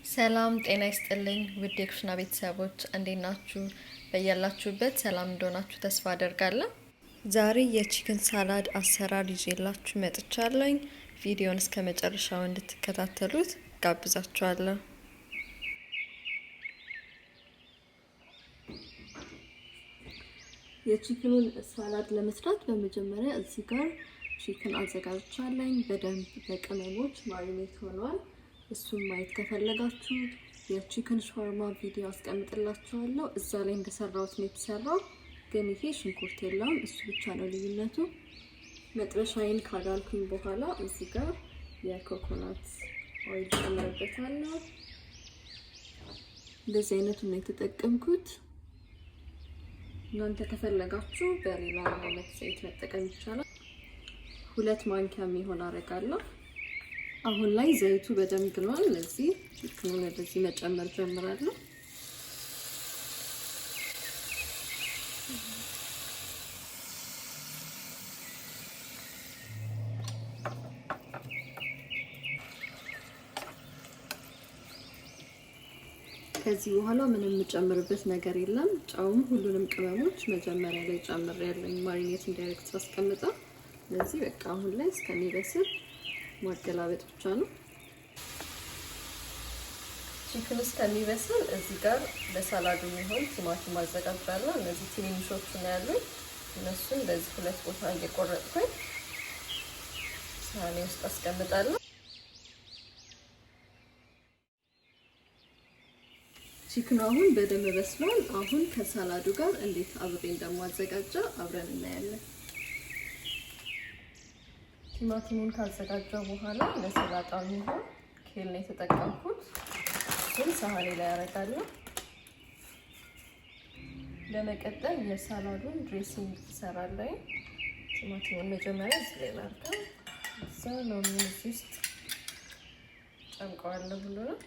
ሰላም ጤና ይስጥልኝ ውድ የኩሽና ቤተሰቦች እንዴት ናችሁ? በያላችሁበት ሰላም እንደሆናችሁ ተስፋ አደርጋለሁ። ዛሬ የቺክን ሳላድ አሰራር ይዤላችሁ መጥቻለሁ። ቪዲዮውን እስከ መጨረሻው እንድትከታተሉት ጋብዛችኋለሁ። የቺክኑን ሳላድ ለመስራት በመጀመሪያ እዚህ ጋር ቺክን አዘጋጅቻለሁ። በደንብ በቅመሞች ማሪኔት ሆኗል። እሱን ማየት ከፈለጋችሁ የቺክን ሻርማ ቪዲዮ አስቀምጥላችኋለሁ። እዛ ላይ እንደሰራሁት ነው የተሰራው፣ ግን ይሄ ሽንኩርት የለውም፣ እሱ ብቻ ነው ልዩነቱ። መጥበሻዬን ካዳልኩኝ በኋላ እዚህ ጋር የኮኮናት ኦይል ጨምሬበታለሁ። እንደዚህ አይነቱን ነው የተጠቀምኩት። እናንተ ከፈለጋችሁ በሌላ አይነት ዘይት መጠቀም ይቻላል። 2 ማንኪያ የሚሆን አረጋለሁ። አሁን ላይ ዘይቱ በደንብ ግሏል። ለዚህ ቺክኑን ወደዚህ መጨመር ጀምራለሁ። ከዚህ በኋላ ምንም የምጨምርበት ነገር የለም። ጨውም ሁሉንም ቅመሞች መጀመሪያ ላይ ጨምሬያለሁ ማሪኔት እንዲያደርግ ሳስቀምጣ። ለዚህ በቃ አሁን ላይ እስከሚበስል ማገላበጥ ብቻ ነው። ቺክኑ እስከሚበስል እዚህ ጋር ለሳላዱ የሚሆን ቲማቲም አዘጋጃለሁ። እነዚህ ትንንሾቹ ነው ያሉኝ። እነሱን በዚህ 2 ቦታ እየቆረጥኩኝ ሳህኔ ውስጥ አስቀምጣለሁ። ቺክኑ አሁን በደንብ በስሏል። አሁን ከሳላዱ ጋር እንዴት አብሬ እንደማዘጋጃ አብረን እናያለን። ቲማቲሙን ካዘጋጀው በኋላ ለሰላጣው የሚሆን ኬል ነው የተጠቀምኩት። ግን ሳህኔ ላይ አረጋለሁ። ለመቀጠል የሳላዱን ድሬሲንግ እሰራለሁ። ቲማቲሙን መጀመሪያ እዚህ ላይ ላድርገው። እዛ ሎሚን እዚህ ውስጥ ጨምቀዋለሁ ሁሉንም።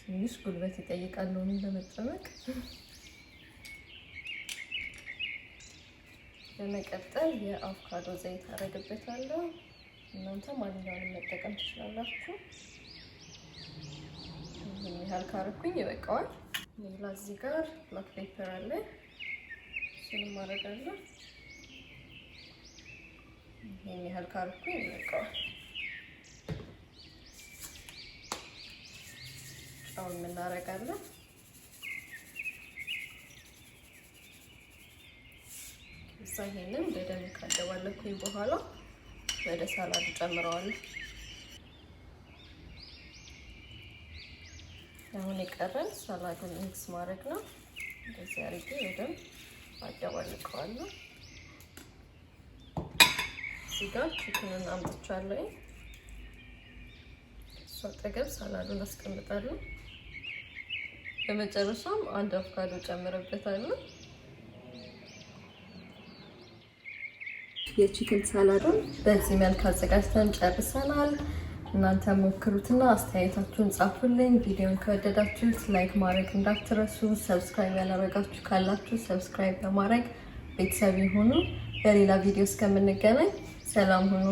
ትንሽ ጉልበት ይጠይቃል ሎሚን ለመጨመቅ። ለመቀጠል የአቮካዶ ዘይት አደርግበታለሁ። እናንተ ማንኛውንም መጠቀም ትችላላችሁ። ይሄን ያህል ካረኩኝ ይበቃዋል። ሌላ እዚህ ጋር ብላክ ፔፐር አለ፣ እሱንም አደርጋለሁ። ይሄን ያህል ካረኩኝ ይበቃዋል። አሁን እናደርጋለን። እዛ ይሄንን በደንብ ካደባለኩኝ በኋላ ወደ ሳላዱ ጨምረዋለሁ። አሁን የቀረን ሳላዱን ሚክስ ማድረግ ነው። እንደዚህ አድርጌ በደንብ አደባልቀዋለሁ። እዚህ ጋር ቺክኑን አምጥቻለሁ። እሱ አጠገብ ሳላዱን አስቀምጣለሁ። በመጨረሻም አንድ አቮካዶ ጨምረበታለሁ። የቺክን ሳላዱን በዚህ መልክ አዘጋጅተን ጨርሰናል። እናንተ ሞክሩትና አስተያየታችሁን ጻፉልኝ። ቪዲዮን ከወደዳችሁት ላይክ ማድረግ እንዳትረሱ። ሰብስክራይብ ያላደረጋችሁ ካላችሁ ሰብስክራይብ በማድረግ ቤተሰብ ይሁኑ። በሌላ ቪዲዮ እስከምንገናኝ ሰላም ሁኑ።